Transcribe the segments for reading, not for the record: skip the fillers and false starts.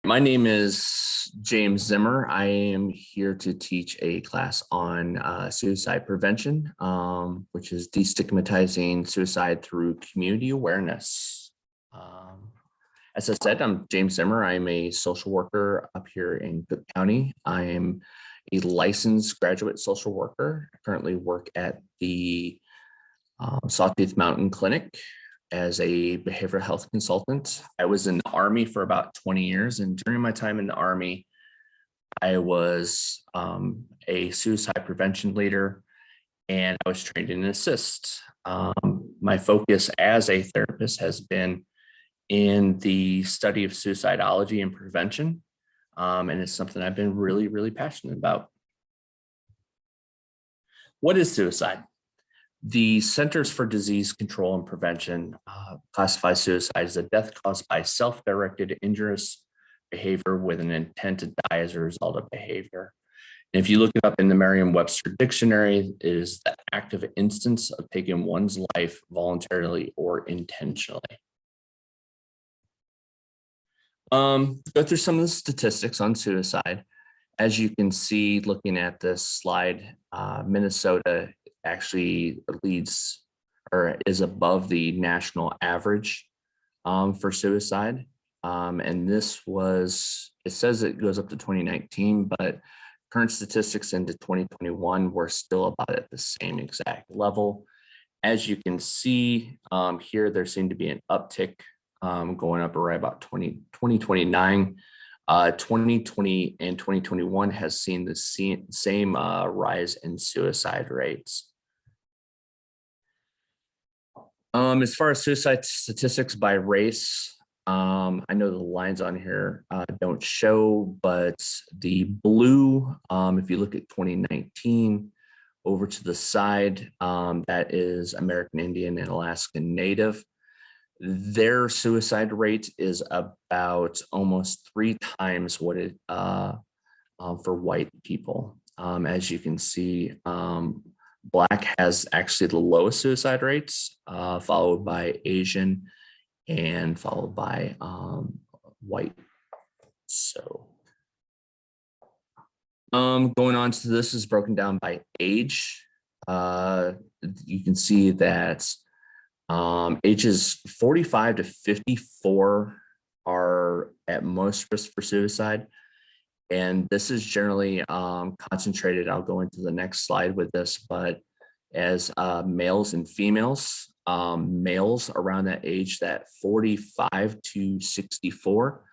My name is James Zimmer. I am here to teach a class on suicide prevention, which is destigmatizing suicide through community awareness. As I said, I'm James Zimmer. I'm a social worker up here in Cook County. I am a licensed graduate social worker. I currently work at the Sawtooth Mountain Clinic as a behavioral health consultant. I was in the Army for about 20 years, and during my time in the Army, I was a suicide prevention leader, and I was trained in assist. My focus as a therapist has been in the study of suicidology and prevention, and it's something I've been really passionate about. What is suicide? The Centers for Disease Control and Prevention classifies suicide as a death caused by self-directed injurious behavior with an intent to die as a result of behavior. And if you look it up in the Merriam-Webster dictionary, it is the active instance of taking one's life voluntarily or intentionally. Go through some of the statistics on suicide. As you can see, looking at this slide, Minnesota actually leads or is above the national average for suicide. And this was, it says it goes up to 2019, but current statistics into 2021 were still about at the same exact level. As you can see here, there seemed to be an uptick going up right about 2029. 2020 and 2021 has seen the same rise in suicide rates. As far as suicide statistics by race, I know the lines on here don't show, but the blue, if you look at 2019, over to the side, that is American Indian and Alaskan Native. Their suicide rate is about almost 3 times what it for white people. As you can see, Black has actually the lowest suicide rates, followed by Asian and followed by white. So going on to this is broken down by age. You can see that ages 45 to 54 are at most risk for suicide. And this is generally concentrated. I'll go into the next slide with this, but as males and females, males around that age, that 45 to 64,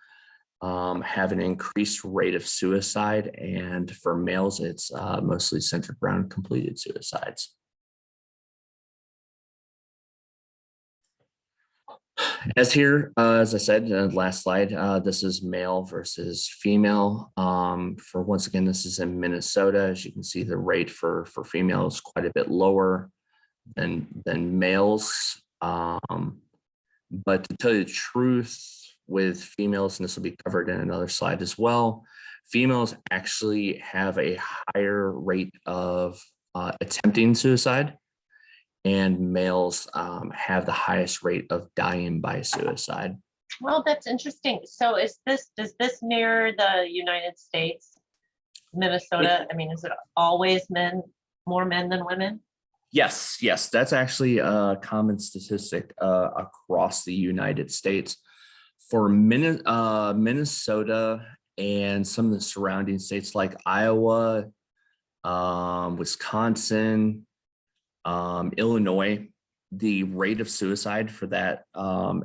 have an increased rate of suicide. And for males, it's mostly centered around completed suicides. As here, as I said, last slide, this is male versus female. For once again, this is in Minnesota. As you can see, the rate for females is quite a bit lower than males. But to tell you the truth, with females, and this will be covered in another slide as well, females actually have a higher rate of attempting suicide. And males have the highest rate of dying by suicide. Well, that's interesting. So does this mirror the United States, Minnesota? I mean, is it always more men than women? Yes, that's actually a common statistic across the United States. For Minnesota and some of the surrounding states like Iowa, Wisconsin, Illinois, the rate of suicide for that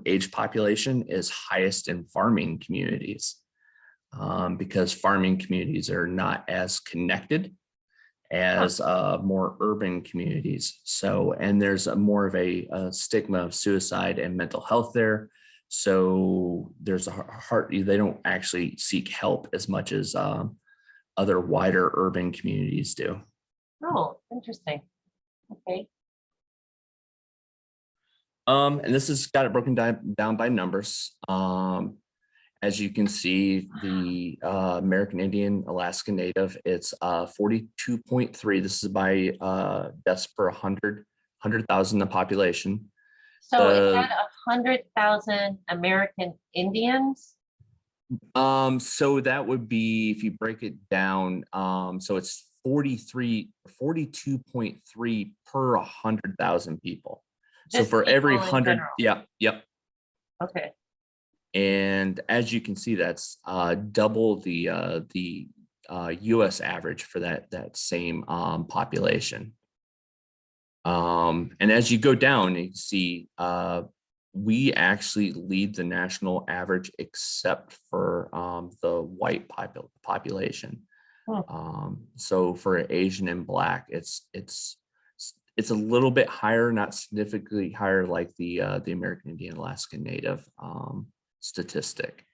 age population is highest in farming communities because farming communities are not as connected as more urban communities. So, and there's more of a stigma of suicide and mental health there. So there's they don't actually seek help as much as other wider urban communities do. Oh, interesting. Okay. And this has got it broken down by numbers. As you can see, the American Indian, Alaskan Native, it's 42.3. This is by deaths per 100,000 the population. So is that 100,000 American Indians? So that would be, if you break it down, so it's 42.3 per 100,000 people. So Just for every people in 100, general. yep. Okay. And as you can see, that's double the US average for that same population. And as you go down, you can see we actually lead the national average except for the white population. Hmm. So for Asian and Black, it's a little bit higher, not significantly higher like the American Indian Alaska Native statistic.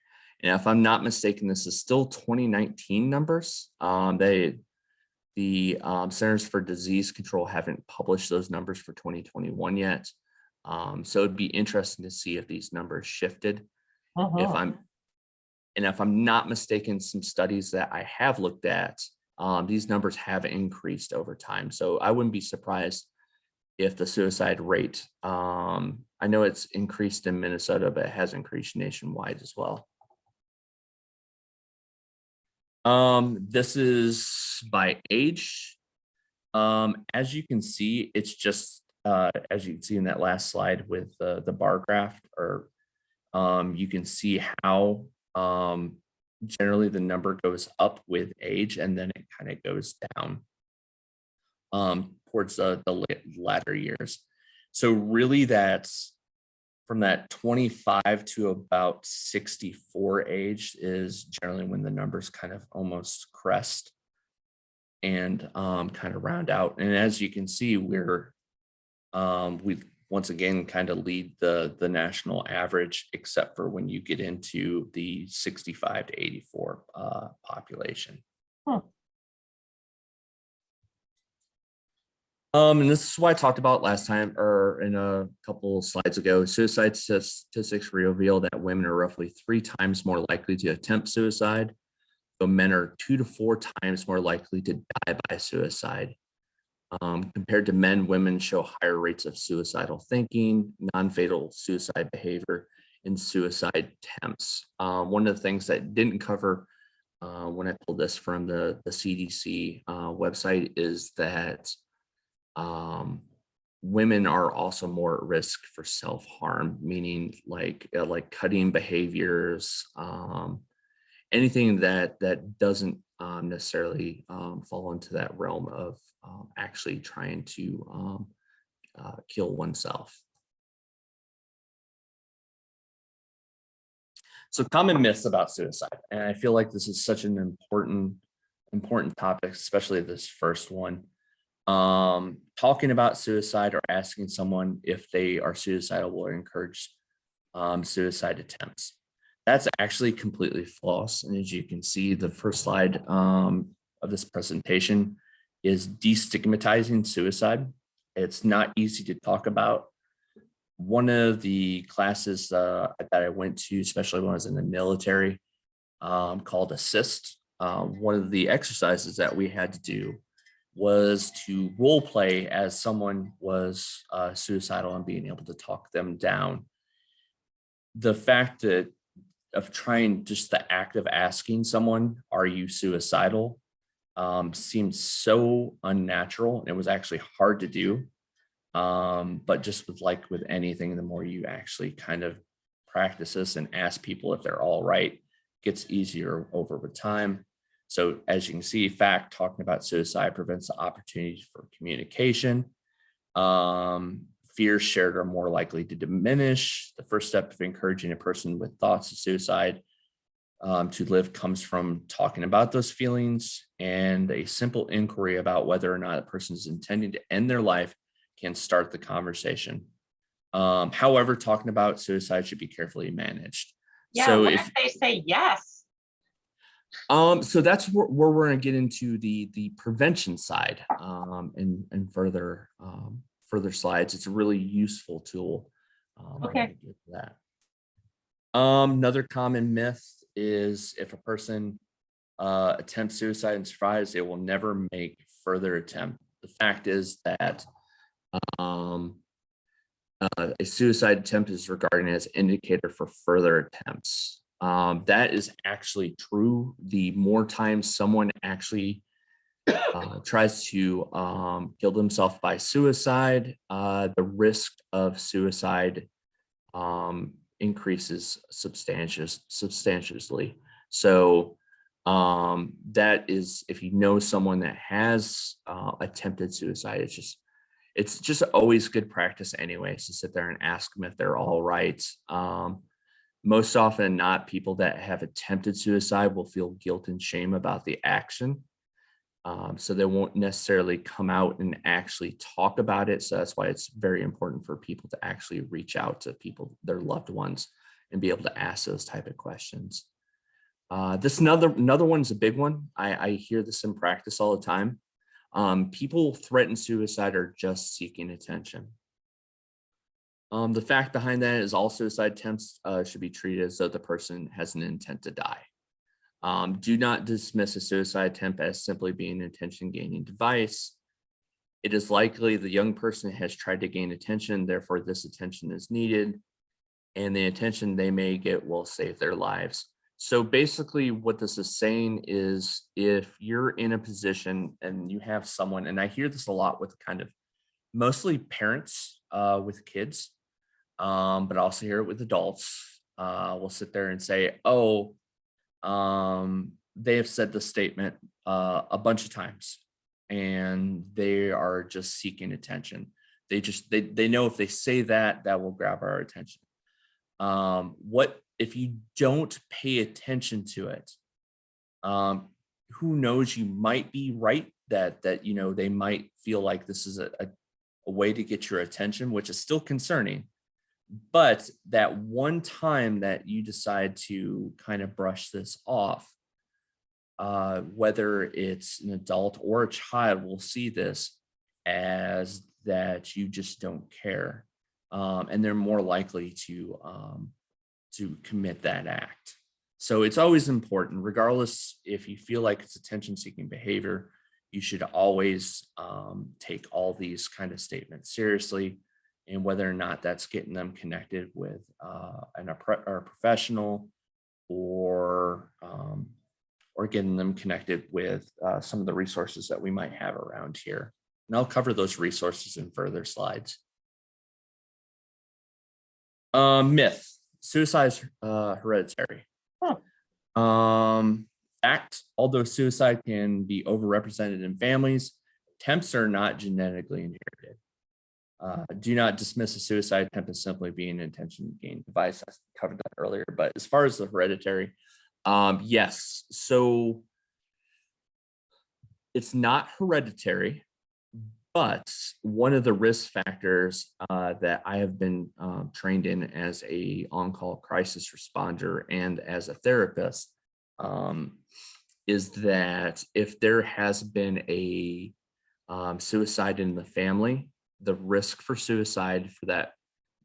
And if I'm not mistaken, this is still 2019 numbers. The Centers for Disease Control haven't published those numbers for 2021 yet. So it'd be interesting to see if these numbers shifted. If Mhm. I'm not mistaken, some studies that I have looked at, these numbers have increased over time. So I wouldn't be surprised if the suicide rate, I know it's increased in Minnesota, but it has increased nationwide as well. This is by age. As you can see, it's just as you can see in that last slide with the bar graph, or you can see how generally the number goes up with age and then it kind of goes down towards the latter years. So really that's from that 25 to about 64 age is generally when the numbers kind of almost crest and kind of round out. And as you can see, we once again kind of lead the national average, except for when you get into the 65 to 84 population. Hmm. And this is what I talked about last time, or in a couple slides ago. Suicide statistics reveal that women are roughly 3 times more likely to attempt suicide, though men are 2 to 4 times more likely to die by suicide. Compared to men, women show higher rates of suicidal thinking, non-fatal suicide behavior, and suicide attempts. One of the things that didn't cover when I pulled this from the CDC website is that women are also more at risk for self-harm, meaning like cutting behaviors, anything that doesn't necessarily fall into that realm of actually trying to kill oneself. So common myths about suicide, and I feel like this is such an important topic, especially this first one. Talking about suicide or asking someone if they are suicidal will encourage suicide attempts. That's actually completely false. And as you can see, the first slide of this presentation is destigmatizing suicide. It's not easy to talk about. One of the classes that I went to, especially when I was in the military, called Assist, one of the exercises that we had to do was to role play as someone was suicidal and being able to talk them down. The fact that of trying just the act of asking someone, "Are you suicidal?" Seemed so unnatural, and it was actually hard to do. But just with anything, the more you actually kind of practice this and ask people if they're all right, gets easier over with time. So as you can see, fact talking about suicide prevents the opportunities for communication. Fears shared are more likely to diminish. The first step of encouraging a person with thoughts of suicide to live comes from talking about those feelings, and a simple inquiry about whether or not a person is intending to end their life can start the conversation. However, talking about suicide should be carefully managed. Yeah, So what if if they say yes? so that's where we're going to get into the prevention side and further slides. It's a really useful tool. Okay. To get to that. Another common myth is if a person attempts suicide and survives, they will never make further attempt. The fact is that a suicide attempt is regarded as indicator for further attempts. That is actually true. The more times someone actually tries to kill themselves by suicide, the risk of suicide increases substantially. So that is, if you know someone that has attempted suicide, it's just always good practice anyways to sit there and ask them if they're all right. Most often than not, people that have attempted suicide will feel guilt and shame about the action. So they won't necessarily come out and actually talk about it. So that's why it's very important for people to actually reach out to people, their loved ones, and be able to ask those type of questions. This another one's a big one. I hear this in practice all the time. People threaten suicide or just seeking attention. The fact behind that is all suicide attempts should be treated as though the person has an intent to die. Do not dismiss a suicide attempt as simply being an attention-gaining device. It is likely the young person has tried to gain attention, therefore this attention is needed, and the attention they may get will save their lives. So basically what this is saying is if you're in a position and you have someone, and I hear this a lot with kind of mostly parents with kids, but I also hear it with adults, will sit there and say, oh, they have said the statement a bunch of times and they are just seeking attention. They know if they say that, that will grab our attention. What if you don't pay attention to it? Who knows, you might be right that they might feel like this is a way to get your attention, which is still concerning. But that one time that you decide to kind of brush this off, whether it's an adult or a child will see this as that you just don't care. And they're more likely to commit that act. So it's always important, regardless if you feel like it's attention-seeking behavior, you should always take all these kind of statements seriously, and whether or not that's getting them connected with a professional or getting them connected with some of the resources that we might have around here. And I'll cover those resources in further slides. Myth, suicide is hereditary. Fact, although suicide can be overrepresented in families, attempts are not genetically inherited. Do not dismiss a suicide attempt as simply being an attention-gain device. I covered that earlier, but as far as the hereditary, yes. So it's not hereditary, but one of the risk factors that I have been trained in as a on-call crisis responder and as a therapist is that if there has been a suicide in the family, the risk for suicide for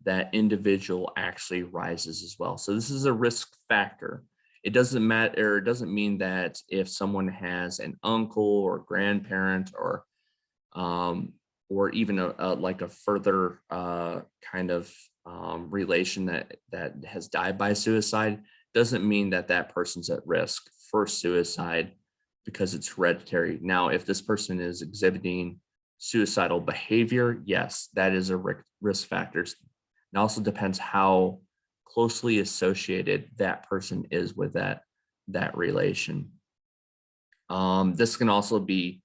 that individual actually rises as well. So this is a risk factor. It doesn't matter, it doesn't mean that if someone has an uncle or grandparent or even like a further kind of relation that has died by suicide, doesn't mean that that person's at risk for suicide because it's hereditary. Now, if this person is exhibiting suicidal behavior, yes, that is a risk factor. It also depends how closely associated that person is with that relation. This can also be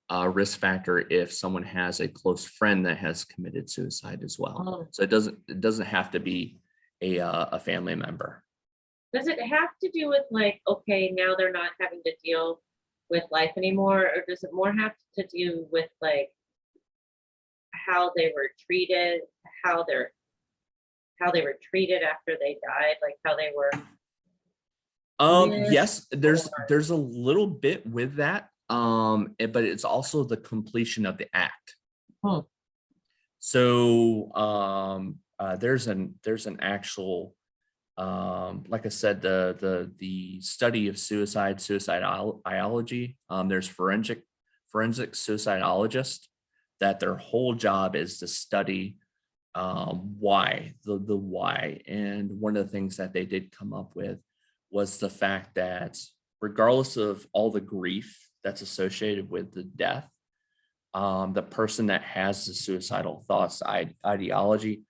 a risk factor if someone has a close friend that has committed suicide as well. Oh. So it doesn't have to be a family member. Does it have to do with like, okay, now they're not having to deal with life anymore, or does it more have to do with like how they were treated, how they were treated after they died, like how they were? Yes, there's a little bit with that, but it's also the completion of the act. So there's an actual like I said, the study of suicidology. There's forensic suicidologists that their whole job is to study why, the why. And one of the things that they did come up with was the fact that regardless of all the grief that's associated with the death, the person that has the suicidal thoughts ideology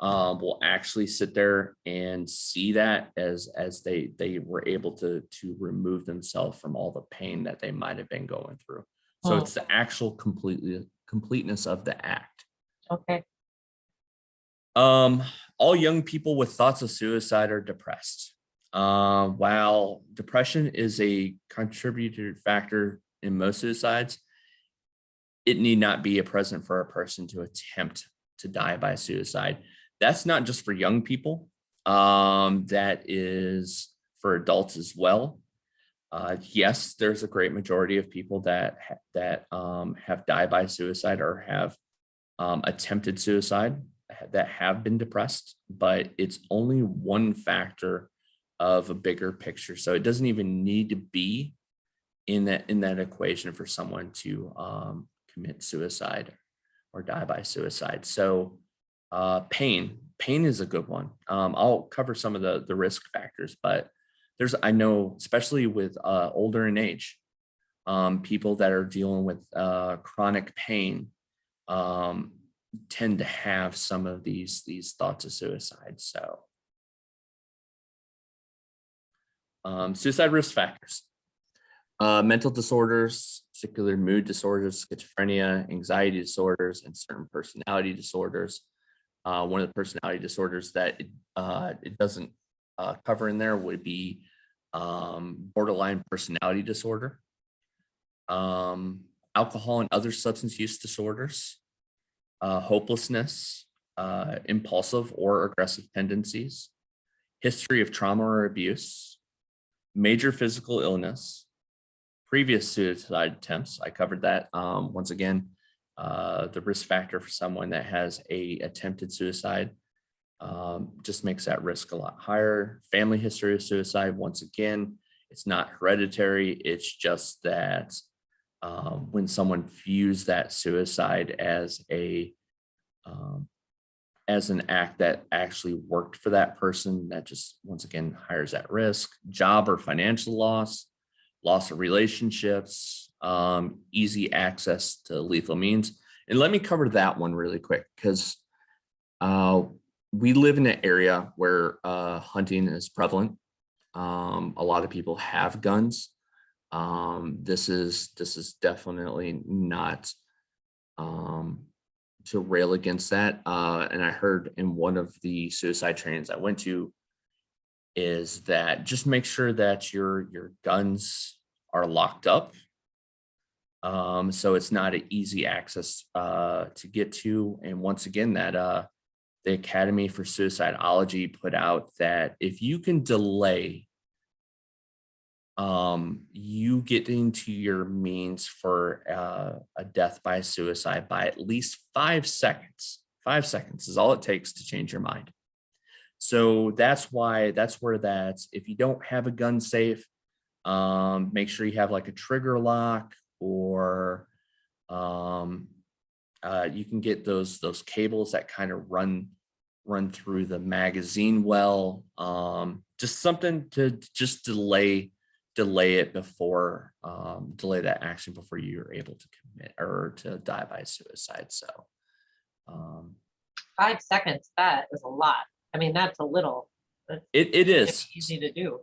will actually sit there and see that as they were able to remove themselves from all the pain that they might have been going through. So Oh, it's the actual completeness of the act. okay. Um, all young people with thoughts of suicide are depressed. While depression is a contributor factor in most suicides, it need not be a present for a person to attempt to die by suicide. That's not just for young people. That is for adults as well. Yes, there's a great majority of people that have died by suicide or have attempted suicide that have been depressed, but it's only one factor of a bigger picture. So it doesn't even need to be in that equation for someone to commit suicide or die by suicide. So pain is a good one. I'll cover some of the risk factors, but I know, especially with older in age, people that are dealing with chronic pain um, tend to have some of these thoughts of suicide. So suicide risk factors. Mental disorders, particular mood disorders, schizophrenia, anxiety disorders, and certain personality disorders. One of the personality disorders that it doesn't cover in there would be borderline personality disorder, alcohol and other substance use disorders, hopelessness, impulsive or aggressive tendencies, history of trauma or abuse, major physical illness, previous suicide attempts. I covered that. Once again, the risk factor for someone that has a attempted suicide just makes that risk a lot higher. Family history of suicide. Once again, it's not hereditary. It's just that when someone views that suicide as an act that actually worked for that person, that just once again hires that risk. Job or financial loss of relationships, easy access to lethal means. And let me cover that one really quick because we live in an area where hunting is prevalent. A lot of people have guns. This is definitely not to rail against that. And I heard in one of the suicide trainings I went to is that just make sure that your guns are locked up. So it's not an easy access to get to. And once again, that the Academy for Suicidology put out that if you can delay you getting to your means for a death by suicide by at least 5 seconds. 5 seconds is all it takes to change your mind. So that's where that's if you don't have a gun safe, make sure you have like a trigger lock or you can get those cables that kind of run through the magazine well. Just something to just delay it before delay that action before you're able to commit or to die by suicide. So 5 seconds, that is a lot. I mean, that's a little. it is easy to do.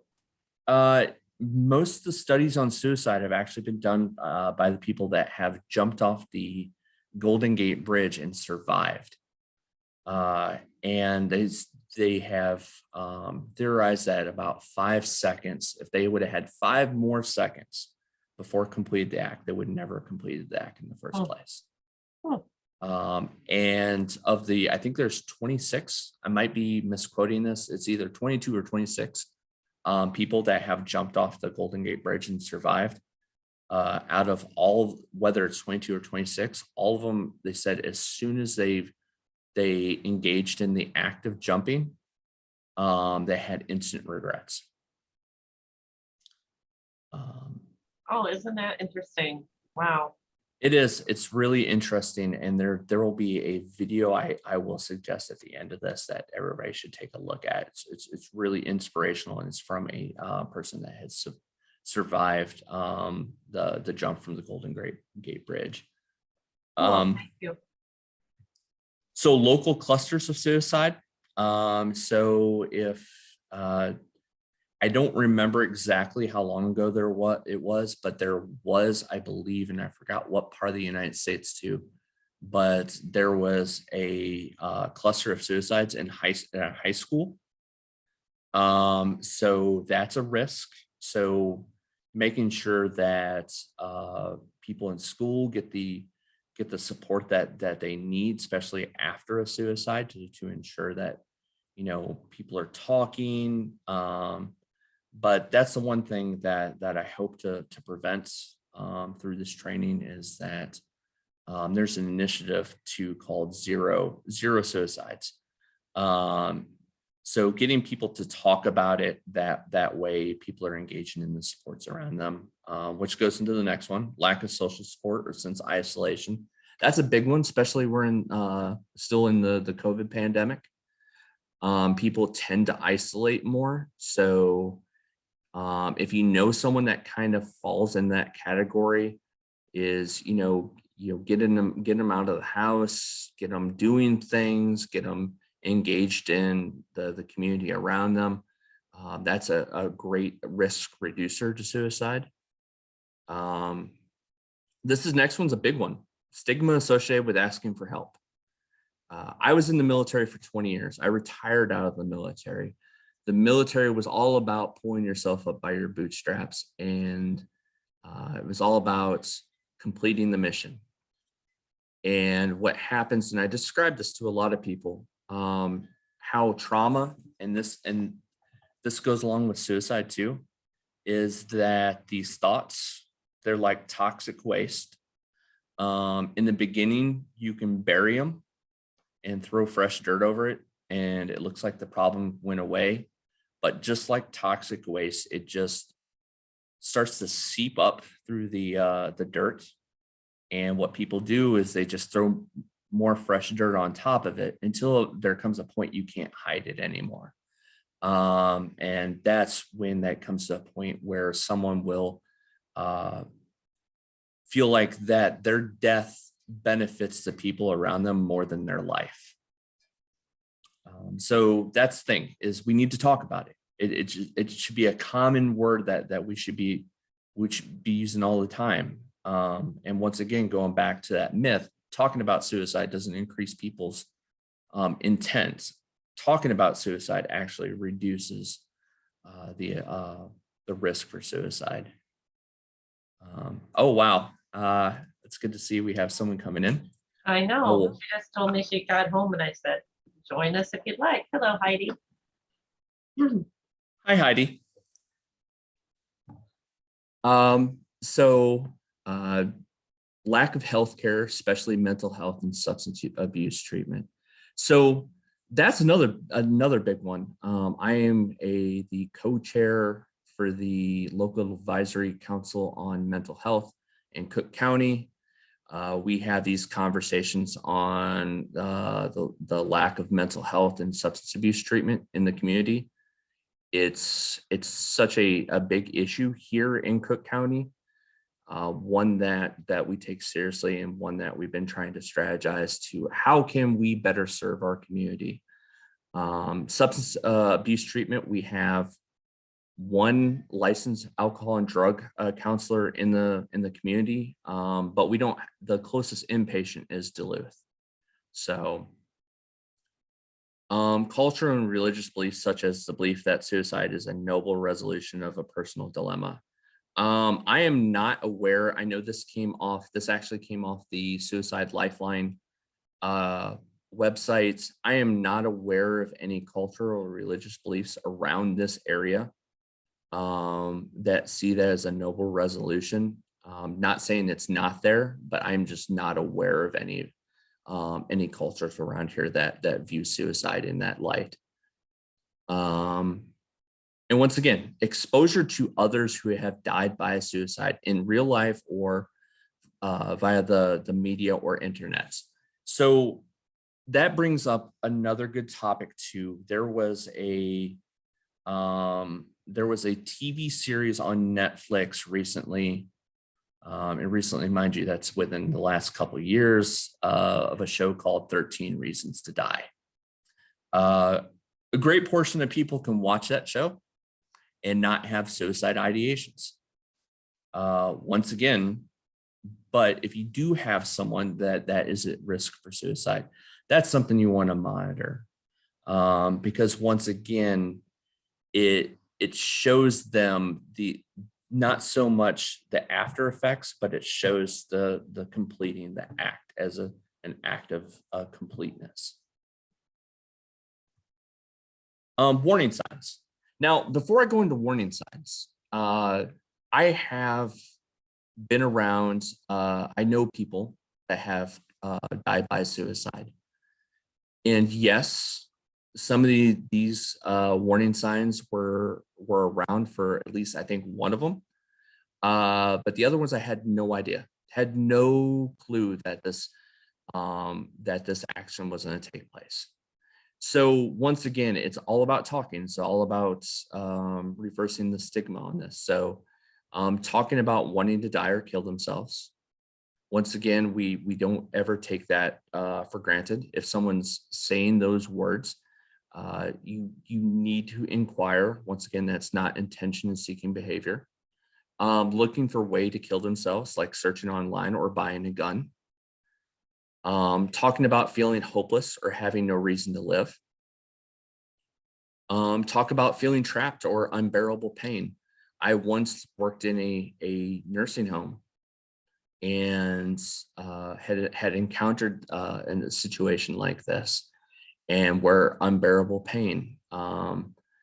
Most of the studies on suicide have actually been done by the people that have jumped off the Golden Gate Bridge and survived. And they have theorized that about 5 seconds, if they would have had 5 more seconds before completed the act, they would never have completed the act in the first place. And of I think there's 26, I might be misquoting this. It's either 22 or 26 people that have jumped off the Golden Gate Bridge and survived. Out of all, whether it's 22 or 26, all of them, they said as soon as they engaged in the act of jumping, they had instant regrets. Oh, isn't that interesting? Wow. It is. It's really interesting, and there will be a video I will suggest at the end of this that everybody should take a look at. It's really inspirational, and it's from a person that has survived the jump from the Gate Bridge. Cool, thank you. So local clusters of suicide. So if I don't remember exactly how long ago it was, but there was, I believe, and I forgot what part of the United States too, but there was a cluster of suicides in high school. So that's a risk. So making sure that people in school get the support that they need, especially after a suicide, to ensure that people are talking. But that's the one thing that I hope to prevent through this training is that there's an initiative called zero suicides. So getting people to talk about it that way, people are engaging in the supports around them, which goes into the next one: lack of social support or sense of isolation. That's a big one, especially we're still in the COVID pandemic. People tend to isolate more. So if you know someone that kind of falls in that category, is getting them out of the house, get them doing things, get them engaged in the community around them. That's a great risk reducer to suicide. Next one's a big one: stigma associated with asking for help. I was in the military for 20 years. I retired out of the military. The military was all about pulling yourself up by your bootstraps, and it was all about completing the mission. And what happens, and I described this to a lot of people, how trauma, and this goes along with suicide too, is that these thoughts, they're like toxic waste. In the beginning, you can bury them and throw fresh dirt over it, and it looks like the problem went away. But just like toxic waste, it just starts to seep up through the dirt. And what people do is they just throw more fresh dirt on top of it until there comes a point you can't hide it anymore. And that's when that comes to a point where someone will feel like that their death benefits the people around them more than their life. So that's the thing, is we need to talk about it. It should be a common word that we should be using all the time. And once again, going back to that myth, talking about suicide doesn't increase people's intent. Talking about suicide actually reduces the risk for suicide. Oh, wow. It's good to see we have someone coming in. I know. Oh. She just told me she got home, and I said, join us if you'd like. Hello, Heidi. Hi, Heidi. So lack of healthcare, especially mental health and substance abuse treatment. So that's another big one. I am the co-chair for the local advisory council on mental health in Cook County. We have these conversations on the lack of mental health and substance abuse treatment in the community. It's such a big issue here in Cook County, one that we take seriously, and one that we've been trying to strategize to how can we better serve our community. Substance abuse treatment, we have one licensed alcohol and drug counselor in the community, but we don't. The closest inpatient is Duluth. So cultural and religious beliefs, such as the belief that suicide is a noble resolution of a personal dilemma. I am not aware. I know this actually came off the Suicide Lifeline website. I am not aware of any cultural or religious beliefs around this area that see that as a noble resolution. Not saying it's not there, but I'm just not aware of any cultures around here that view suicide in that light. And once again, exposure to others who have died by a suicide in real life or via the media or internet. So that brings up another good topic too. There was a TV series on Netflix recently, and recently, mind you, that's within the last couple of years, of a show called 13 Reasons to Die. A great portion of people can watch that show and not have suicide ideations. Once again, but if you do have someone that is at risk for suicide, that's something you want to monitor, because once again, it shows them the not so much the after effects, but it shows the completing the act as an act of completeness. Warning signs. Now, before I go into warning signs, I have been around, I know people that have died by suicide. And yes, some of these warning signs were around for at least, I think, one of them. But the other ones I had no idea, had no clue that this action was going to take place. So once again, it's all about talking. It's all about reversing the stigma on this. So talking about wanting to die or kill themselves. Once again, we don't ever take that for granted. If someone's saying those words, you need to inquire. Once again, that's not intention and seeking behavior. Looking for a way to kill themselves, like searching online or buying a gun. Talking about feeling hopeless or having no reason to live. Talk about feeling trapped or unbearable pain. I once worked in a nursing home and had encountered in a situation like this, and where unbearable pain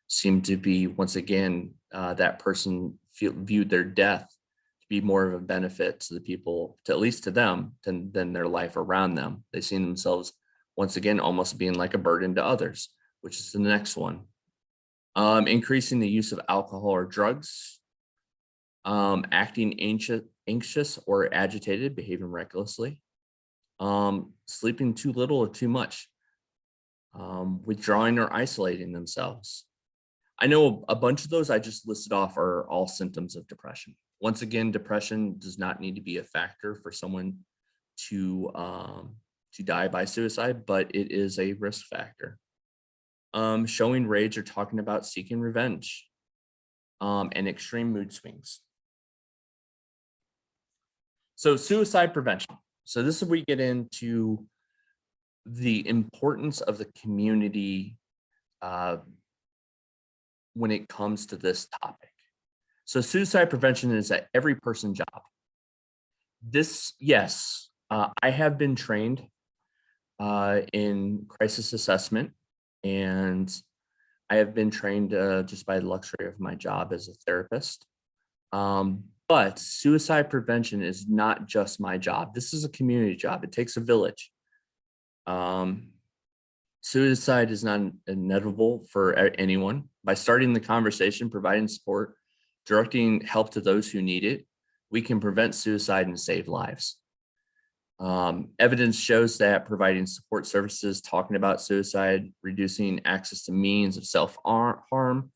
seemed to be, once again, that person viewed their death to be more of a benefit to the people, to at least to them, than their life around them. They seen themselves, once again, almost being like a burden to others, which is the next one. Increasing the use of alcohol or drugs, acting anxious or agitated, behaving recklessly, sleeping too little or too much, withdrawing or isolating themselves. I know a bunch of those I just listed off are all symptoms of depression. Once again, depression does not need to be a factor for someone to die by suicide, but it is a risk factor. Showing rage or talking about seeking revenge, and extreme mood swings. So suicide prevention. So this is where we get into the importance of the community when it comes to this topic. So suicide prevention is at every person's job. This, yes, I have been trained in crisis assessment, and I have been trained just by the luxury of my job as a therapist. But suicide prevention is not just my job. This is a community job. It takes a village. Suicide is not inevitable for anyone. By starting the conversation, providing support, directing help to those who need it, we can prevent suicide and save lives. Evidence shows that providing support services, talking about suicide, reducing access to means of self-harm,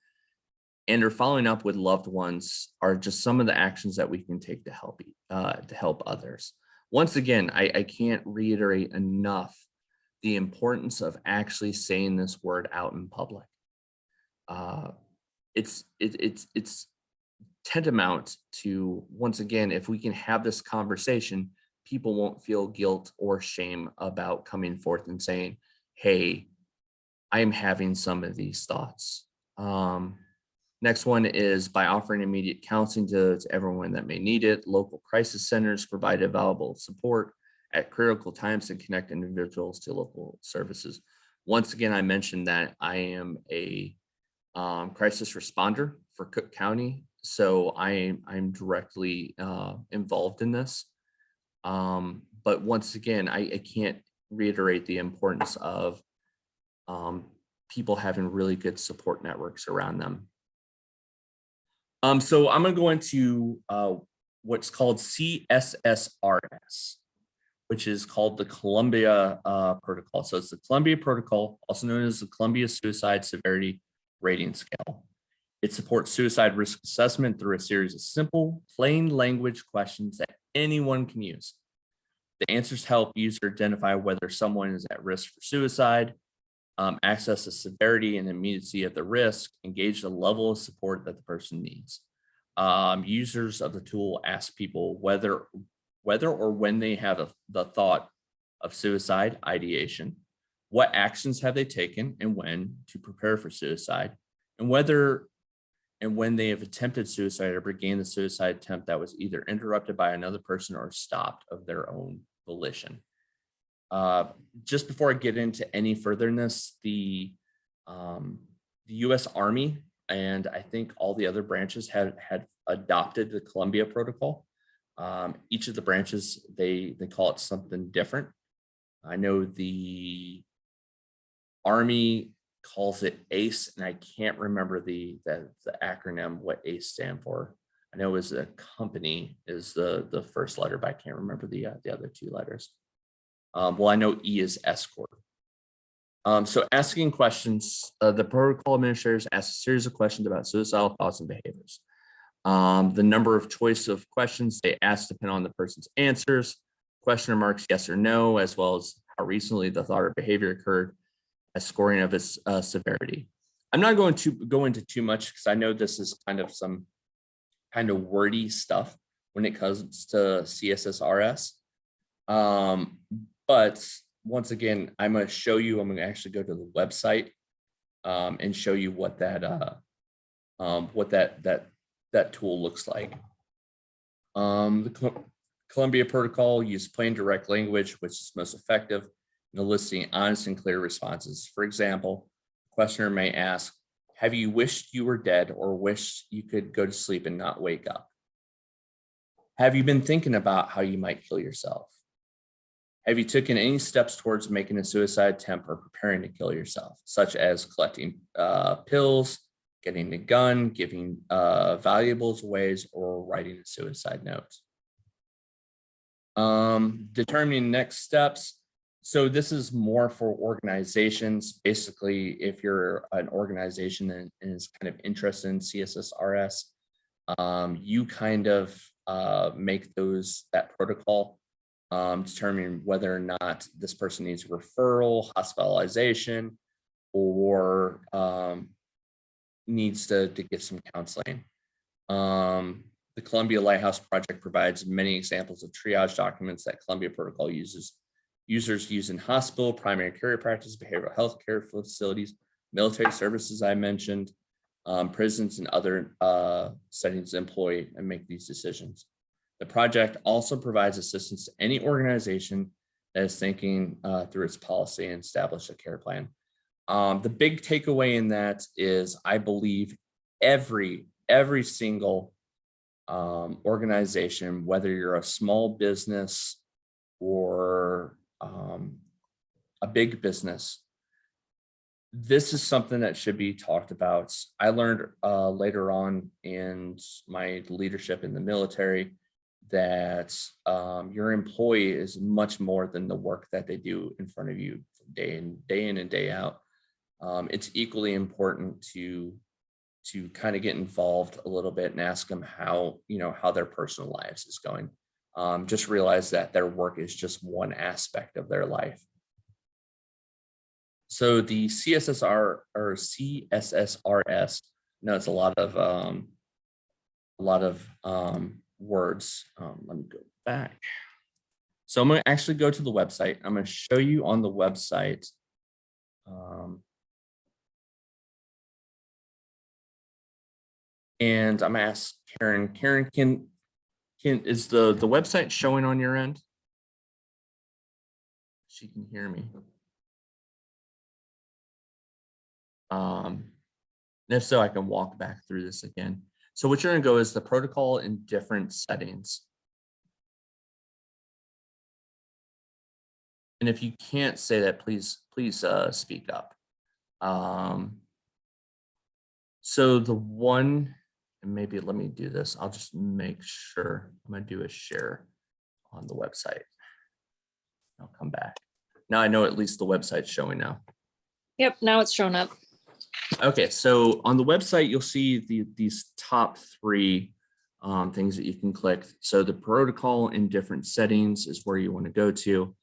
and or following up with loved ones are just some of the actions that we can take to help others. Once again, I can't reiterate enough the importance of actually saying this word out in public. It's tantamount to, once again, if we can have this conversation, people won't feel guilt or shame about coming forth and saying, hey, I am having some of these thoughts. Next one is by offering immediate counseling to everyone that may need it. Local crisis centers provide available support at critical times and connect individuals to local services. Once again, I mentioned that I am a crisis responder for Cook County, so I'm directly involved in this. But once again, I can't reiterate the importance of people having really good support networks around them. So I'm going to go into what's called CSSRS, which is called the Columbia Protocol. So it's the Columbia Protocol, also known as the Columbia Suicide Severity Rating Scale. It supports suicide risk assessment through a series of simple, plain language questions that anyone can use. The answers help users identify whether someone is at risk for suicide, access the severity and immediacy of the risk, engage the level of support that the person needs. Users of the tool ask people whether or when they have the thought of suicide ideation, what actions have they taken and when to prepare for suicide, and whether and when they have attempted suicide or began the suicide attempt that was either interrupted by another person or stopped of their own volition. Just before I get into any furtherness, the U.S. Army and I think all the other branches had adopted the Columbia Protocol. Each of the branches, they call it something different. I know the Army calls it ACE, and I can't remember the acronym, what ACE stand for. I know as a company is the first letter, but I can't remember the other two letters. Well, I know E is escort. So asking questions, the protocol administrators ask a series of questions about suicidal thoughts and behaviors. The number of choice of questions they ask depend on the person's answers. Question marks yes or no, as well as how recently the thought or behavior occurred, as scoring of its severity. I'm not going to go into too much because I know this is kind of some kind of wordy stuff when it comes to CSSRS. But once again, I'm going to show you, I'm going to actually go to the website and show you what that tool looks like. The Columbia Protocol uses plain direct language, which is most effective in eliciting honest and clear responses. For example, the questioner may ask, have you wished you were dead or wished you could go to sleep and not wake up? Have you been thinking about how you might kill yourself? Have you taken any steps towards making a suicide attempt or preparing to kill yourself, such as collecting pills, getting a gun, giving valuables away, or writing a suicide note? Determining next steps. So this is more for organizations. Basically, if you're an organization and is kind of interested in CSSRS, you kind of make that protocol, determining whether or not this person needs referral, hospitalization, or needs to get some counseling. The Columbia Lighthouse Project provides many examples of triage documents that Columbia Protocol users use in hospital, primary care practice, behavioral health care facilities, military services I mentioned, prisons and other settings employ and make these decisions. The project also provides assistance to any organization that is thinking through its policy and establish a care plan. The big takeaway in that is I believe every single organization, whether you're a small business or a big business, this is something that should be talked about. I learned later on in my leadership in the military that your employee is much more than the work that they do in front of you day in and day out. It's equally important to kind of get involved a little bit and ask them how their personal lives is going. Just realize that their work is just one aspect of their life. So the CSSR or CSSRS, no, it's a lot of words. Let me go back. So I'm going to actually go to the website. I'm going to show you on the website. And I'm going to ask Karen. Karen, is the website showing on your end? She can hear me. And if so, I can walk back through this again. So what you're going to go is the protocol in different settings. And if you can't say that, please speak up. So the one, and maybe let me do this. I'll just make sure I'm going to do a share on the website. I'll come back. Now I know at least the website's showing now. Yep, now it's shown up. Okay, so on the website, you'll see these top three things that you can click. So the protocol in different settings is where you want to go to.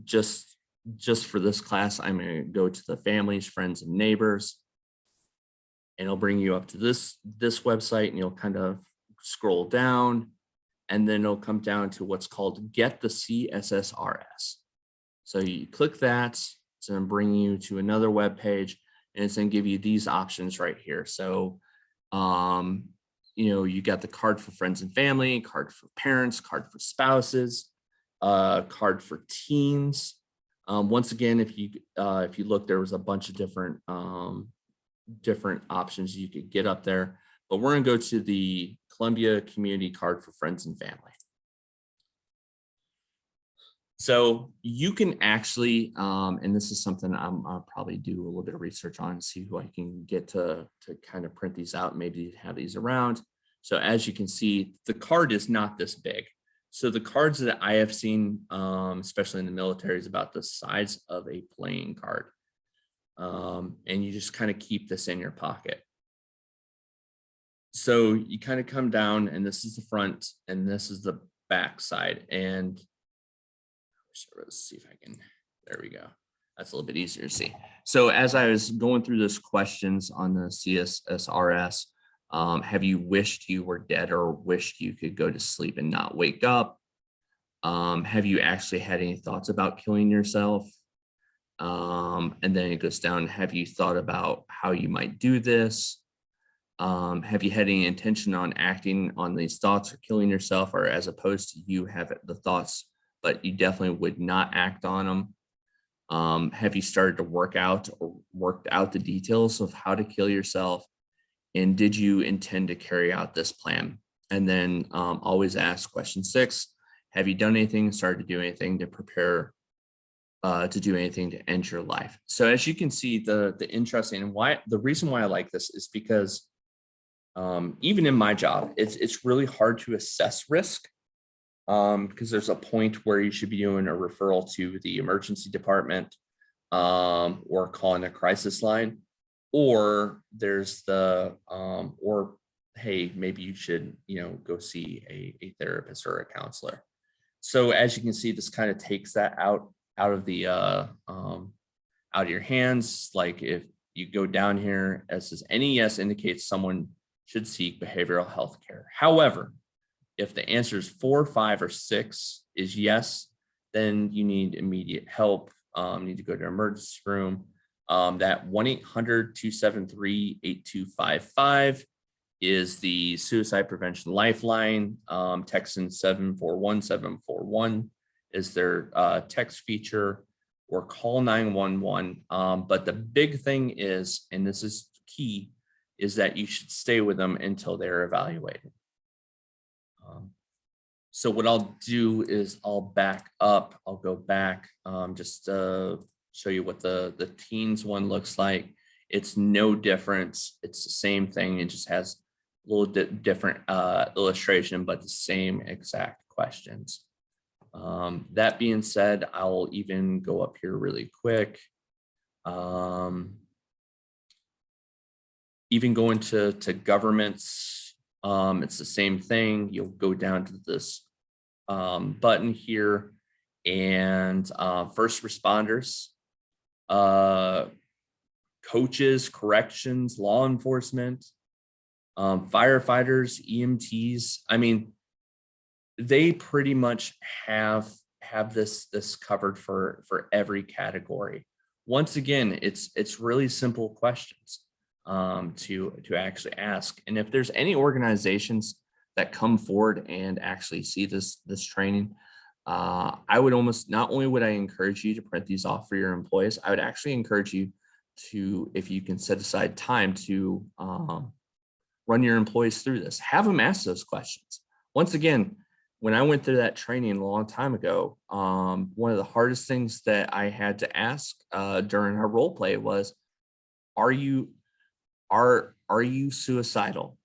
Just for this class, I'm going to go to the families, friends, and neighbors. And it'll bring you up to this website, and you'll kind of scroll down, and then it'll come down to what's called Get the CSSRS. So you click that, it's going to bring you to another web page, and it's going to give you these options right here. So, you got the card for friends and family, card for parents, card for spouses, card for teens. Once again, if you look, there was a bunch of different options you could get up there, but we're going to go to the Columbia Community Card for Friends and Family. So you can actually, and this is something I'll probably do a little bit of research on, see who I can get to kind of print these out, maybe have these around. So as you can see, the card is not this big. So the cards that I have seen, especially in the military, is about the size of a playing card. And you just kind of keep this in your pocket. So you kind of come down, and this is the front, and this is the back side. And let's see if I can, there we go. That's a little bit easier to see. So as I was going through those questions on the CSSRS, have you wished you were dead or wished you could go to sleep and not wake up? Have you actually had any thoughts about killing yourself? And then it goes down, have you thought about how you might do this? Have you had any intention on acting on these thoughts or killing yourself, or as opposed to you have the thoughts, but you definitely would not act on them? Have you started to work out or worked out the details of how to kill yourself? And did you intend to carry out this plan? And then always ask question 6, have you done anything, started to do anything to prepare to do anything to end your life? So as you can see, the interesting, and the reason why I like this is because even in my job, it's really hard to assess risk because there's a point where you should be doing a referral to the emergency department or calling a crisis line, or there's or hey, maybe you should go see a therapist or a counselor. So as you can see, this kind of takes that out of the out of your hands. Like if you go down here, it says any yes indicates someone should seek behavioral health care. However, if the answer is 4, 5, or 6 is yes, then you need immediate help. You need to go to an emergency room. That 1-800-273-8255 is the suicide prevention lifeline. Text in 741-741 is their text feature, or call 911. But the big thing is, and this is key, is that you should stay with them until they're evaluated. So what I'll do is I'll back up. I'll go back just to show you what the teens one looks like. It's no difference. It's the same thing. It just has a little different illustration, but the same exact questions. That being said, I'll even go up here really quick. Even going to governments, it's the same thing. You'll go down to this button here, and first responders, coaches, corrections, law enforcement, firefighters, EMTs. I mean, they pretty much have this covered for every category. Once again, it's really simple questions to actually ask. And if there's any organizations that come forward and actually see this training, I would almost, not only would I encourage you to print these off for your employees, I would actually encourage you to, if you can set aside time to run your employees through this, have them ask those questions. Once again, when I went through that training a long time ago, one of the hardest things that I had to ask during our role play was, are you suicidal?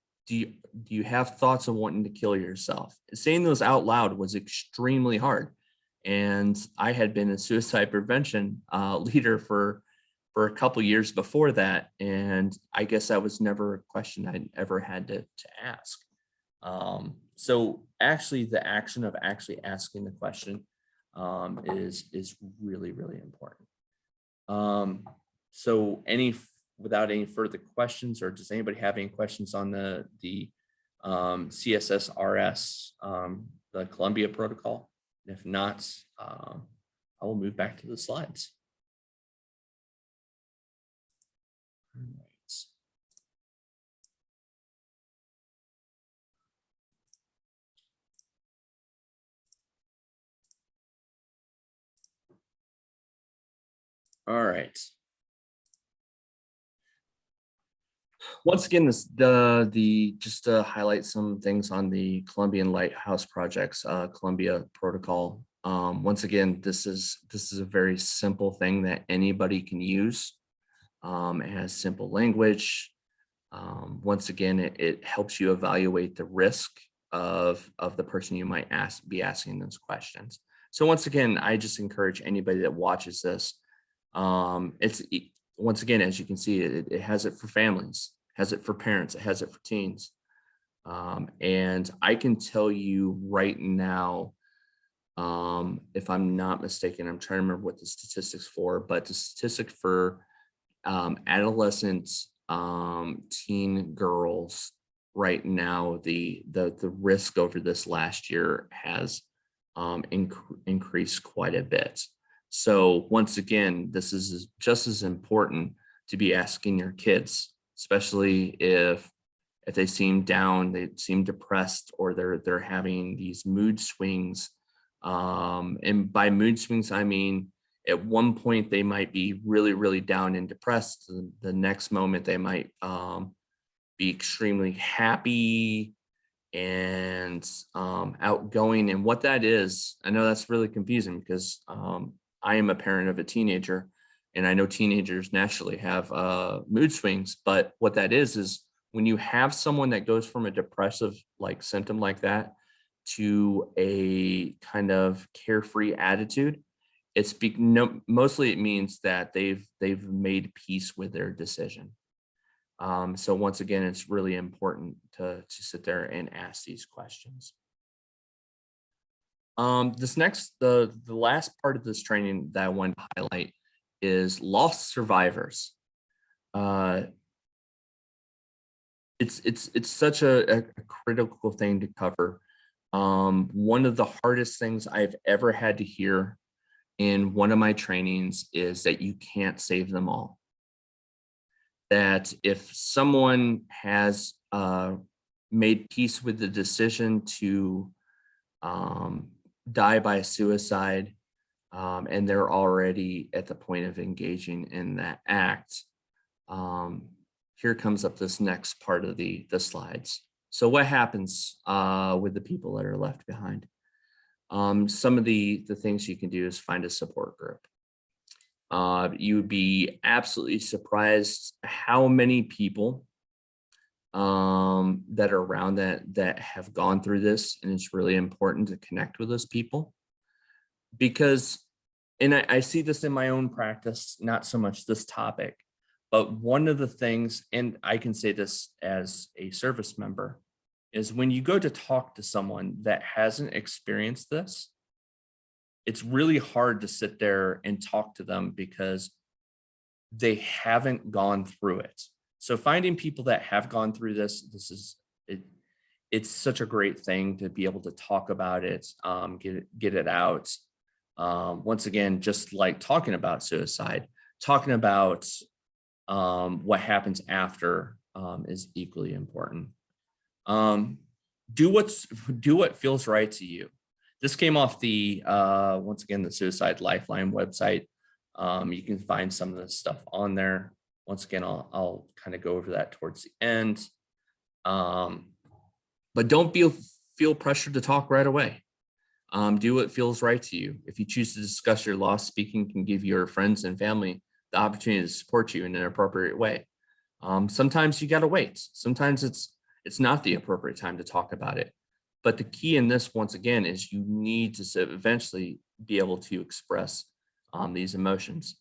do you have thoughts of wanting to kill yourself? Saying those out loud was extremely hard. And I had been a suicide prevention leader for a couple years before that. And I guess that was never a question I'd ever had to ask. So actually the action of actually asking the question is really, really important. So without any further questions, or does anybody have any questions on the CSSRS, the Columbia Protocol? If not, I will move back to the slides. All right. Once again, just to highlight some things on the Columbian Lighthouse Project's Columbia Protocol. Once again, this is a very simple thing that anybody can use. It has simple language. Once again, it helps you evaluate the risk of the person you might be asking those questions. So once again, I just encourage anybody that watches this. Once again, as you can see, it has it for families, has it for parents, it has it for teens. And I can tell you right now, if I'm not mistaken, I'm trying to remember what the statistics for, but the statistic for adolescents, teen girls right now, the risk over this last year has increased quite a bit. So once again, this is just as important to be asking your kids, especially if they seem down, they seem depressed, or they're having these mood swings. And by mood swings, I mean, at one point they might be really, really down and depressed. The next moment they might be extremely happy and outgoing. And what that is, I know that's really confusing because I am a parent of a teenager, and I know teenagers naturally have mood swings. But what that is when you have someone that goes from a depressive symptom like that to a kind of carefree attitude, mostly it means that they've made peace with their decision. So once again, it's really important to sit there and ask these questions. The last part of this training that I want to highlight is lost survivors. It's such a critical thing to cover. One of the hardest things I've ever had to hear in one of my trainings is that you can't save them all. That if someone has made peace with the decision to die by suicide, and they're already at the point of engaging in that act, here comes up this next part of the slides. So what happens with the people that are left behind? Some of the things you can do is find a support group. You would be absolutely surprised how many people that are around that have gone through this, and it's really important to connect with those people because, and I see this in my own practice, not so much this topic, but one of the things, and I can say this as a service member, is when you go to talk to someone that hasn't experienced this, it's really hard to sit there and talk to them because they haven't gone through it. So finding people that have gone through this is it's such a great thing to be able to talk about it, get it out. Once again, just like talking about suicide, talking about what happens after is equally important. Do what feels right to you. This came off the once again the Suicide Lifeline website. You can find some of this stuff on there. Once again, I'll kind of go over that towards the end. But don't feel pressured to talk right away. Do what feels right to you. If you choose to discuss your loss, speaking can give your friends and family the opportunity to support you in an appropriate way. Sometimes you got to wait. Sometimes It's not the appropriate time to talk about it. But the key in this, once again, is you need to eventually be able to express these emotions.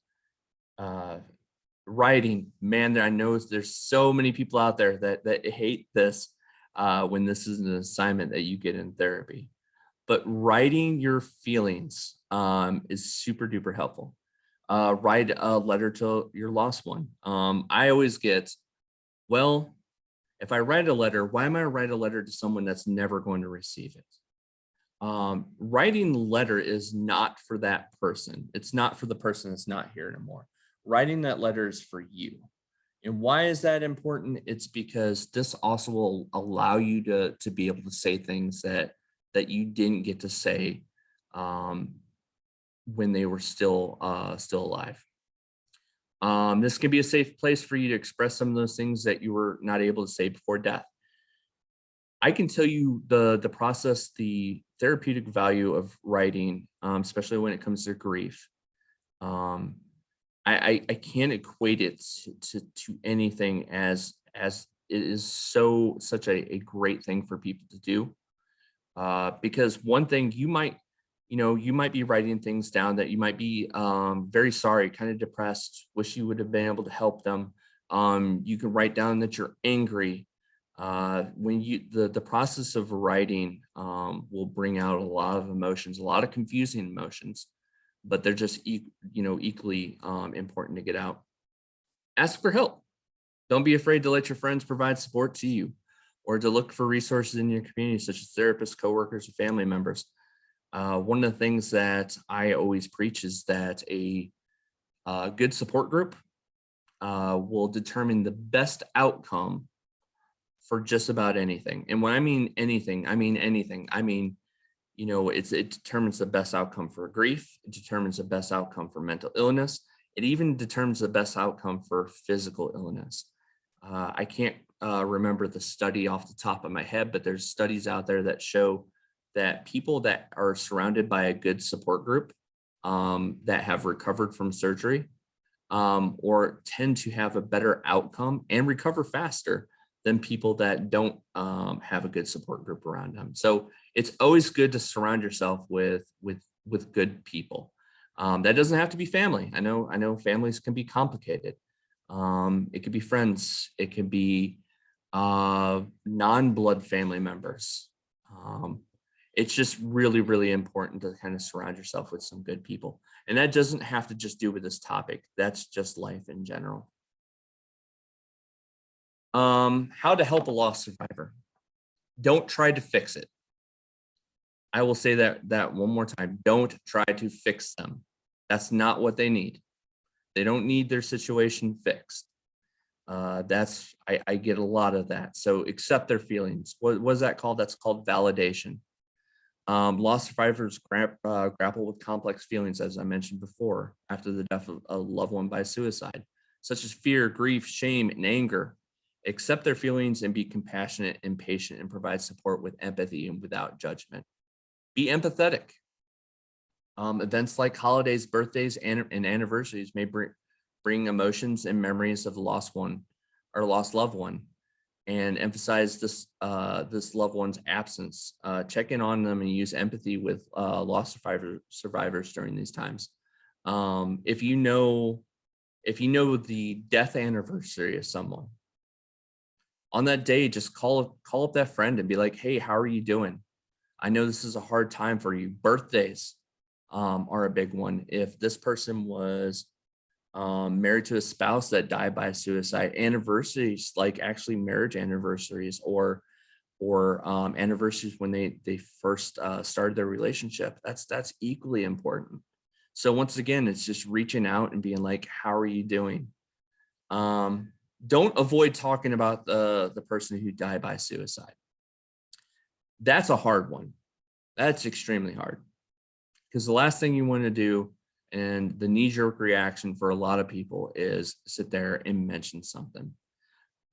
Writing, man, I know there's so many people out there that hate this when this is an assignment that you get in therapy. But writing your feelings is super duper helpful. Write a letter to your lost one. I always get, well, if I write a letter, why am I write a letter to someone that's never going to receive it? Writing the letter is not for that person. It's not for the person that's not here anymore. Writing that letter is for you. And why is that important? It's because this also will allow you to be able to say things that you didn't get to say when they were still alive. This can be a safe place for you to express some of those things that you were not able to say before death. I can tell you the process, the therapeutic value of writing, especially when it comes to grief. I can't equate it to anything as it is such a great thing for people to do. Because one thing you might be writing things down that you might be very sorry, kind of depressed, wish you would have been able to help them. You can write down that you're angry. When the process of writing will bring out a lot of emotions, a lot of confusing emotions, but they're just equally important to get out. Ask for help. Don't be afraid to let your friends provide support to you, or to look for resources in your community, such as therapists, coworkers, or family members. One of the things that I always preach is that a good support group will determine the best outcome for just about anything. And when I mean anything, I mean anything. I mean, it determines the best outcome for grief. It determines the best outcome for mental illness. It even determines the best outcome for physical illness. I can't remember the study off the top of my head, but there's studies out there that show that people that are surrounded by a good support group that have recovered from surgery or tend to have a better outcome and recover faster than people that don't have a good support group around them. So it's always good to surround yourself with good people. That doesn't have to be family. I know families can be complicated. It could be friends. It could be non-blood family members. It's just really, really important to kind of surround yourself with some good people. And that doesn't have to just do with this topic. That's just life in general. How to help a lost survivor. Don't try to fix it. I will say that one more time. Don't try to fix them. That's not what they need. They don't need their situation fixed. I get a lot of that. So accept their feelings. What is that called? That's called validation. Lost survivors grapple with complex feelings, as I mentioned before, after the death of a loved one by suicide, such as fear, grief, shame, and anger. Accept their feelings and be compassionate and patient, and provide support with empathy and without judgment. Be empathetic. Events like holidays, birthdays, and anniversaries may bring emotions and memories of the lost one or lost loved one, and emphasize this loved one's absence. Check in on them and use empathy with lost survivors during these times. If you know the death anniversary of someone, on that day, just call up that friend and be like, hey, how are you doing? I know this is a hard time for you. Birthdays are a big one. If this person was married to a spouse that died by suicide, anniversaries, like actually marriage anniversaries or anniversaries when they first started their relationship, that's equally important. So once again, it's just reaching out and being like, how are you doing? Don't avoid talking about the person who died by suicide. That's a hard one. That's extremely hard, because the last thing you want to do, and the knee-jerk reaction for a lot of people, is sit there and mention something.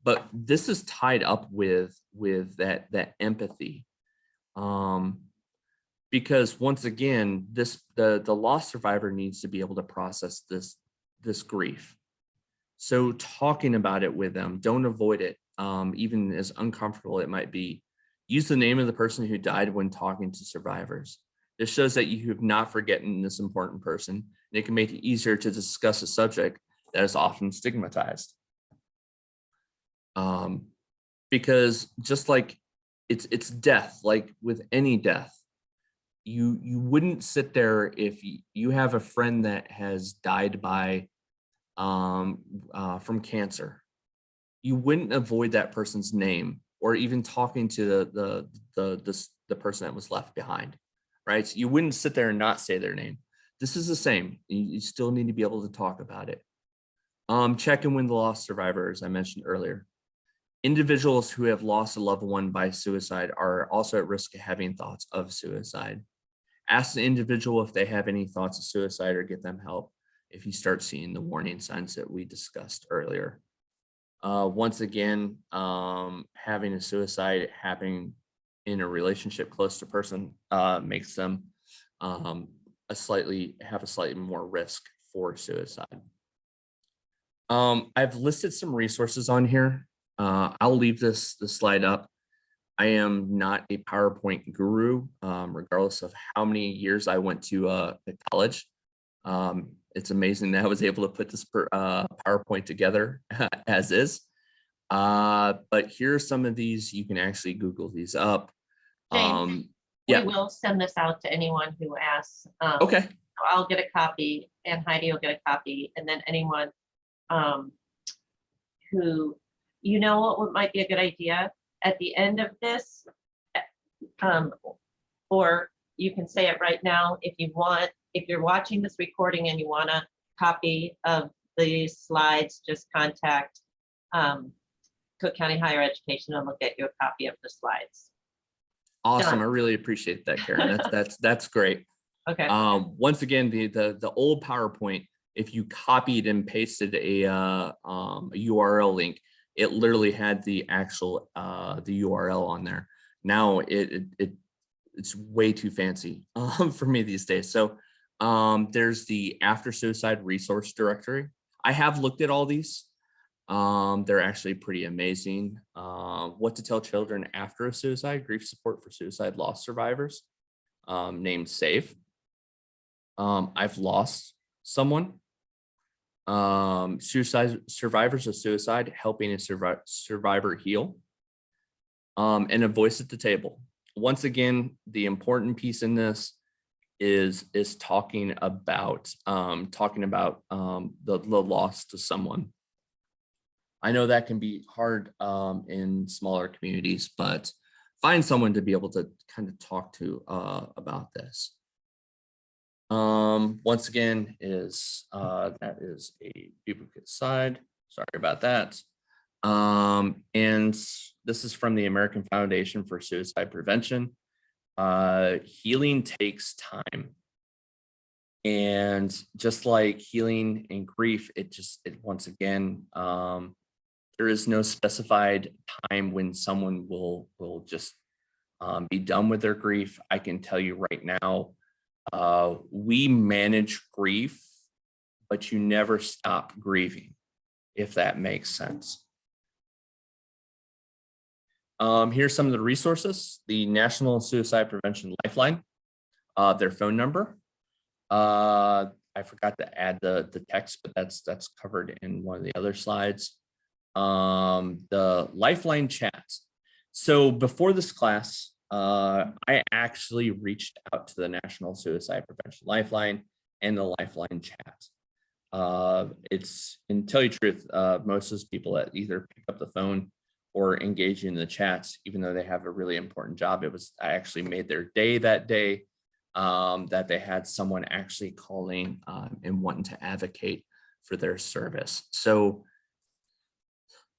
But this is tied up with that empathy, because once again, the lost survivor needs to be able to process this grief. So talking about it with them, don't avoid it. even as uncomfortable it might be, use the name of the person who died when talking to survivors. This shows that you have not forgotten this important person, and it can make it easier to discuss a subject that is often stigmatized. Because just like it's death, like with any death, you wouldn't sit there if you have a friend that has died by from cancer. You wouldn't avoid that person's name or even talking to the person that was left behind, right? So you wouldn't sit there and not say their name. This is the same. You still need to be able to talk about it. Check in with the lost survivors I mentioned earlier. Individuals who have lost a loved one by suicide are also at risk of having thoughts of suicide. Ask the individual if they have any thoughts of suicide or get them help if you start seeing the warning signs that we discussed earlier. Once again, having a suicide happening in a relationship close to person makes them have a slightly more risk for suicide. I've listed some resources on here. I'll leave this slide up. I am not a PowerPoint guru, regardless of how many years I went to college. It's amazing that I was able to put this PowerPoint together as is. But here are some of these. You can actually Google these up. James, Yeah. we will send this out to anyone who asks. Okay. So I'll get a copy and Heidi will get a copy, and then anyone who, what might be a good idea at the end of this, or you can say it right now if you want. If you're watching this recording and you want a copy of these slides, just contact Cook County Higher Education and we'll get you a copy of the slides. Awesome. Done. I really appreciate that, Karen. That's great. Okay. Once again, the old PowerPoint, if you copied and pasted a URL link, it literally had the actual the URL on there. Now it's way too fancy for me these days. So there's the After Suicide Resource Directory. I have looked at all these. They're actually pretty amazing. What to tell children after a suicide, grief support for suicide loss survivors, named SAVE. I've lost someone. Suicide survivors of suicide, helping a survivor heal. And a voice at the table. Once again, the important piece in this is talking about the loss to someone. I know that can be hard in smaller communities, but find someone to be able to kind of talk to about this. Once again, that is a duplicate slide. Sorry about that. And this is from the American Foundation for Suicide Prevention. Healing takes time. And just like healing and grief, once again, there is no specified time when someone will just be done with their grief. I can tell you right now, we manage grief, but you never stop grieving, if that makes sense. Here's some of the resources: the National Suicide Prevention Lifeline, their phone number. I forgot to add the text, but that's covered in one of the other slides. The Lifeline chats. So before this class, I actually reached out to the National Suicide Prevention Lifeline and the Lifeline chat. It's, and tell you the truth, most of those people that either pick up the phone or engage in the chats, even though they have a really important job, I actually made their day that day, that they had someone actually calling and wanting to advocate for their service. So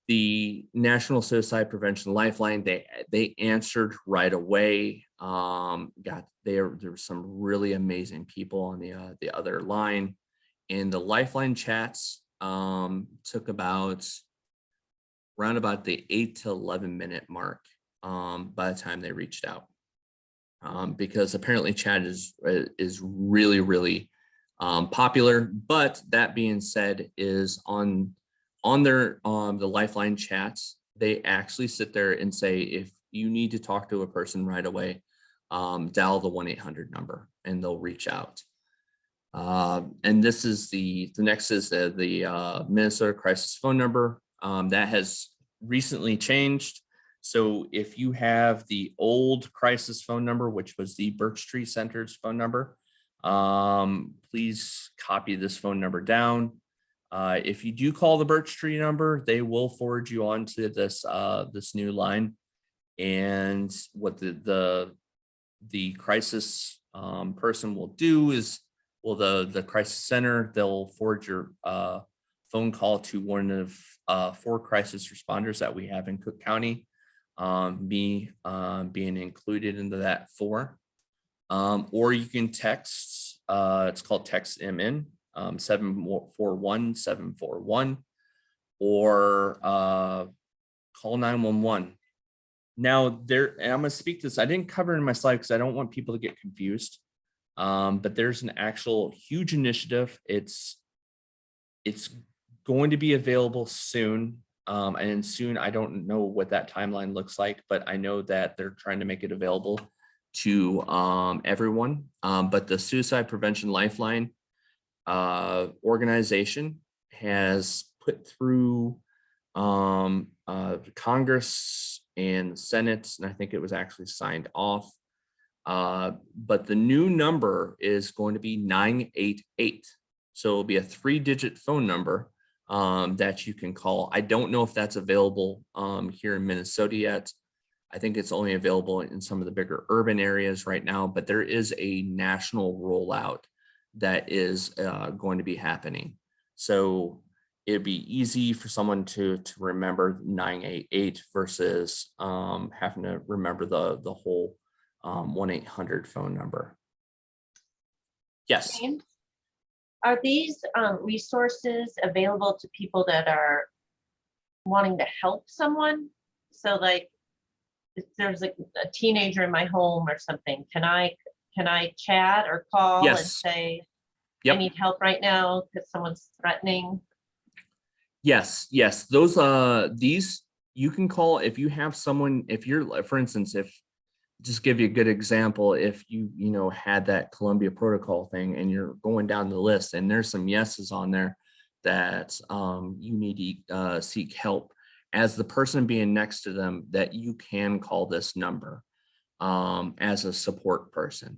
the National Suicide Prevention Lifeline, they answered right away. There were some really amazing people on the other line, and the Lifeline chats took around about the 8 to 11 minute mark by the time they reached out, because apparently chat is really, really popular. But that being said, is on their the Lifeline chats, they actually sit there and say, if you need to talk to a person right away, dial the 1-800 number and they'll reach out. And this is the next is the Minnesota crisis phone number that has recently changed. So if you have the old crisis phone number, which was the Birch Tree Center's phone number, please copy this phone number down. If you do call the Birch Tree number, they will forward you on to this this new line. And what the crisis person will do is, well, the crisis center, they'll forward your phone call to one of 4 crisis responders that we have in Cook County, me being included into that 4. Or you can text, it's called text MN, 741-741, or call 911. Now there, and I'm going to speak this, I didn't cover it in my slide because I don't want people to get confused. But there's an actual huge initiative. It's going to be available soon. And soon, I don't know what that timeline looks like, but I know that they're trying to make it available to everyone. But the Suicide Prevention Lifeline organization has put through Congress and the Senate, and I think it was actually signed off. But the new number is going to be 988. So it'll be a 3-digit phone number that you can call. I don't know if that's available here in Minnesota yet. I think it's only available in some of the bigger urban areas right now, but there is a national rollout that is going to be happening. So it'd be easy for someone to remember 988 versus having to remember the whole 1-800 phone number. Yes. James, are these resources available to people that are wanting to help someone? So like, if there's a teenager in my home or something, can I chat or call and Yes. say, Yep. I need help right now because someone's threatening? Yes. Those these you can call if you have someone, if you're, for instance, if just give you a good example, if you had that Columbia Protocol thing and you're going down the list and there's some yeses on there that you need to seek help, as the person being next to them, that you can call this number as a support person.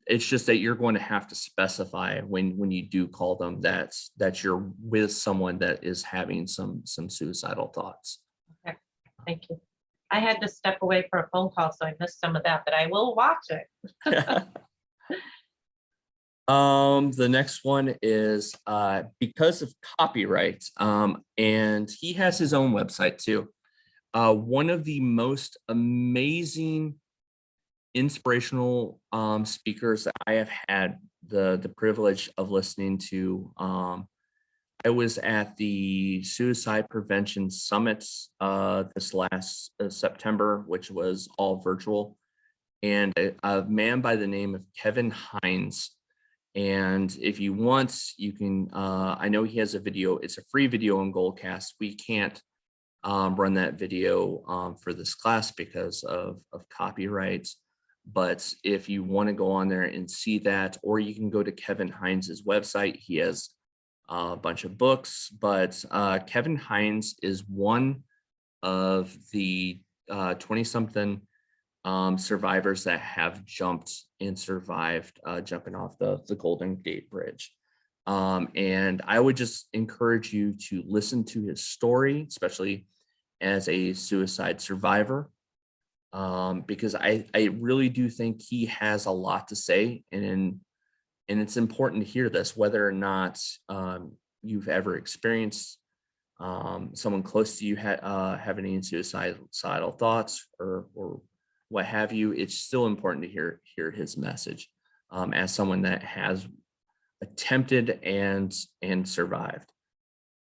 It's just that you're going to have to specify when you do call them that you're with someone that is having some suicidal thoughts. Okay, thank you. I had to step away for a phone call, so I missed some of that, but I will watch it. The next one is because of copyright, and he has his own website too. One of the most amazing inspirational speakers that I have had the privilege of listening to. I was at the Suicide Prevention Summit this last September, which was all virtual, and a man by the name of Kevin Hines. And if you want, you can, I know he has a video, it's a free video on Goldcast. We can't run that video for this class because of copyrights. But if you want to go on there and see that, or you can go to Kevin Hines's website. He has a bunch of books, but Kevin Hines is one of the 20-something survivors that have jumped and survived jumping off the Golden Gate Bridge. And I would just encourage you to listen to his story, especially as a suicide survivor, because I really do think he has a lot to say, and it's important to hear this, whether or not you've ever experienced someone close to you having any suicidal thoughts or what have you. It's still important to hear his message as someone that has attempted and survived.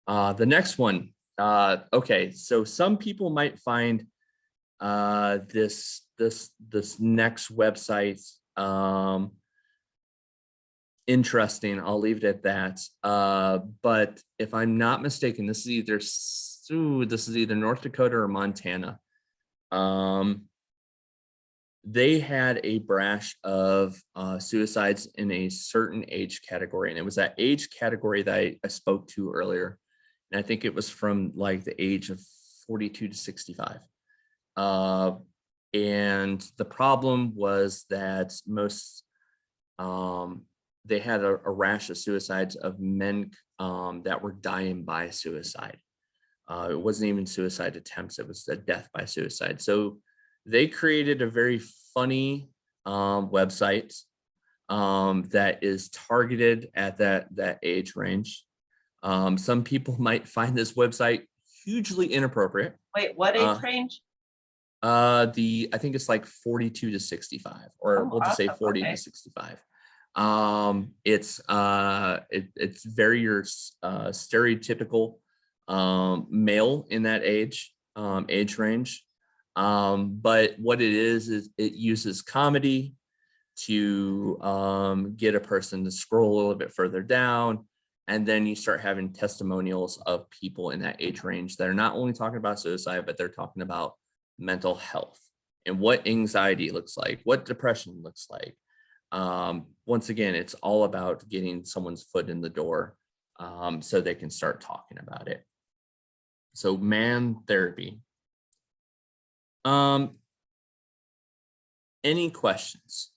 The next one. Okay, so some people might find this next website interesting. I'll leave it at that. But if I'm not mistaken, this is either this is either North Dakota or Montana. They had a brash of suicides in a certain age category. And it was that age category that I spoke to earlier. And I think it was from like the age of 42 to 65. And the problem was that most, they had a rash of suicides of men that were dying by suicide. It wasn't even suicide attempts, it was a death by suicide. So they created a very funny website that is targeted at that age range. Some people might find this website hugely inappropriate. Wait, what age range? I think it's like 42 to 65, or we'll just say 40 to 65. It's very your stereotypical male in that age range. But what it is it uses comedy to get a person to scroll a little bit further down. And then you start having testimonials of people in that age range that are not only talking about suicide, but they're talking about mental health and what anxiety looks like, what depression looks like. Once again, it's all about getting someone's foot in the door so they can start talking about it. So man therapy. Any questions?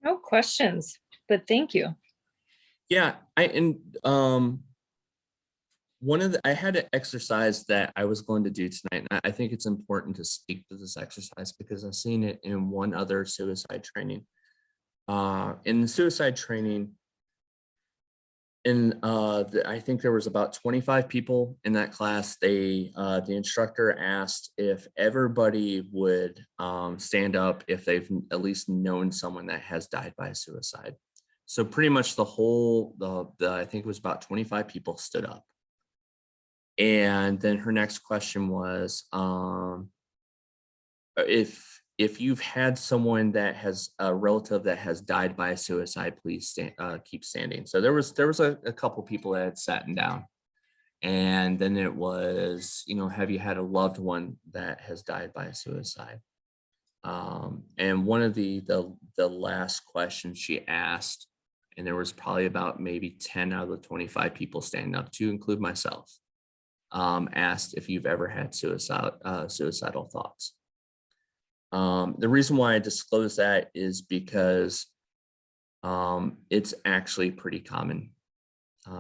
No questions, but thank you. Yeah, I had an exercise that I was going to do tonight, and I think it's important to speak to this exercise because I've seen it in one other suicide training. In the suicide training, I think there was about 25 people in that class. The instructor asked if everybody would stand up if they've at least known someone that has died by suicide. So pretty much the I think it was about 25 people stood up. And then her next question was, if you've had someone that has a relative that has died by suicide, please keep standing. So there was a couple people that had sat down. And then it was, have you had a loved one that has died by suicide? And one of the last questions she asked, and there was probably about maybe 10 out of the 25 people standing up, to include myself, asked if you've ever had suicidal thoughts. The reason why I disclose that is because it's actually pretty common.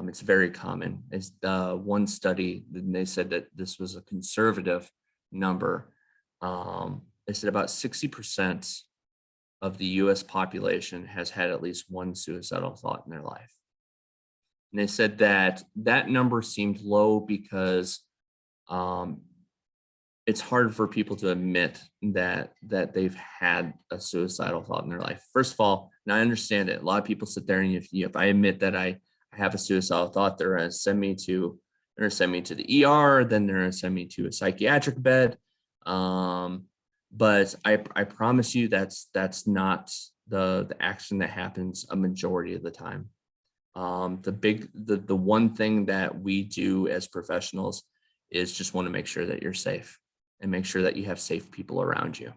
It's very common. It's one study, they said that this was a conservative number. They said about 60% of the US population has had at least one suicidal thought in their life. And they said that number seemed low because it's hard for people to admit that they've had a suicidal thought in their life. First of all, and I understand it, a lot of people sit there and if I admit that I have a suicidal thought, they're going to send me to the ER, then they're going to send me to a psychiatric bed. But I promise you that's not the action that happens a majority of the time. The one thing that we do as professionals is just want to make sure that you're safe and make sure that you have safe people around you.